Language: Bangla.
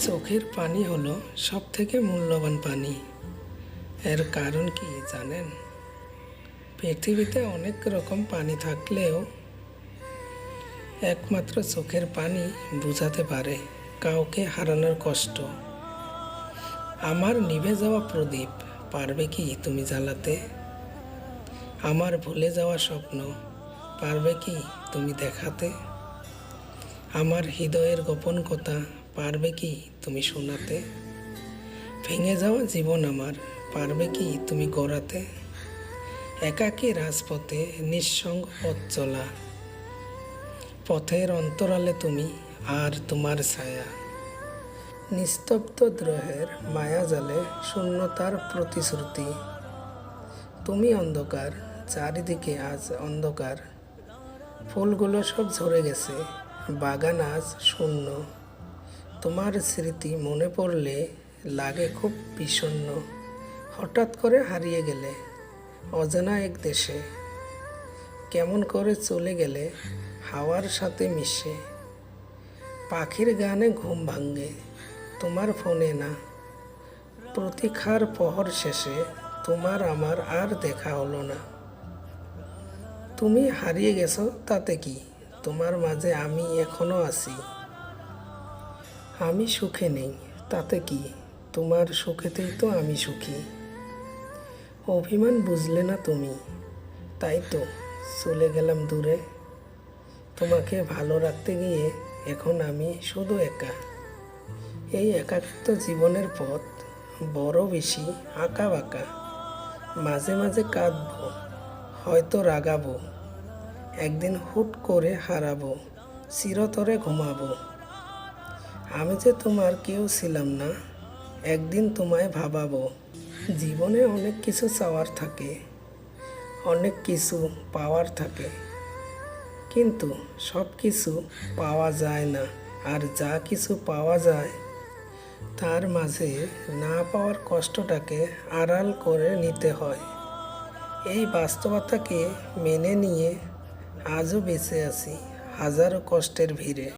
চোখের পানি হলো সবথেকে মূল্যবান পানি। এর কারণ কি জানেন? পৃথিবীতে অনেক রকম পানি থাকলেও একমাত্র চোখের পানি বুঝাতে পারে কাউকে হারানোর কষ্ট। আমার নিভে যাওয়া প্রদীপ পারবে কি তুমি জ্বালাতে? আমার ভুলে যাওয়া স্বপ্ন পারবে কি তুমি দেখাতে? আমার হৃদয়ের গোপন কথা পারবে কি তুমি শোনাতে? ভেঙে যাওয়া জীবন আমার পারবে কি তুমি গড়াতে? একাকী রাজপথে নিঃসঙ্গ পথ চলা, পথের অন্তরালে তুমি আর তোমার ছায়া, নিস্তব্ধ দ্রোহের মায়া জালে শূন্যতার প্রতিশ্রুতি। তুমি অন্ধকার, চারিদিকে আজ অন্ধকার, ফুলগুলো সব ঝরে গেছে, বাগান আজ শূন্য। তোমার স্মৃতি মনে পড়লে লাগে খুব বিষণ্ণ। হঠাৎ করে হারিয়ে গেলে অজানা এক দেশে, কেমন করে চলে গেলে হাওয়ার সাথে মিশে। পাখির গানে ঘুম ভাঙে, তোমার ফোনে না। প্রতীক্ষার প্রহর শেষে তোমার আমার আর দেখা হলো না। তুমি হারিয়ে গেছো তাতে কি, তোমার মাঝে আমি এখনো আছি। আমি সুখে নেই তাতে কি, তোমার সুখেতেই তো আমি সুখী। অভিমান বুঝলে না তুমি, তাই তো চলে গেলাম দূরে। তোমাকে ভালো রাখতে গিয়ে এখন আমি শুধু একা। এই একাকিত্ব জীবনের পথ বড় বেশি আঁকা বাঁকা। মাঝে মাঝে কাঁদবো, হয়তো রাগাবো, একদিন হুট করে হারাবো, চিরতরে ঘুমাবো। আমি যে তোমার কেউ ছিলাম না, একদিন তোমায় ভাবাবো। জীবনে অনেক কিছু চাওয়ার থাকে, অনেক কিছু পাওয়ার থাকে, কিন্তু সব কিছু পাওয়া যায় না। আর যা কিছু পাওয়া যায় তার মাঝে না পাওয়ার কষ্টটাকে আড়াল করে নিতে হয়। এই বাস্তবতাকে মেনে নিয়ে আজও বেঁচে আছি হাজারো কষ্টের ভিড়ে।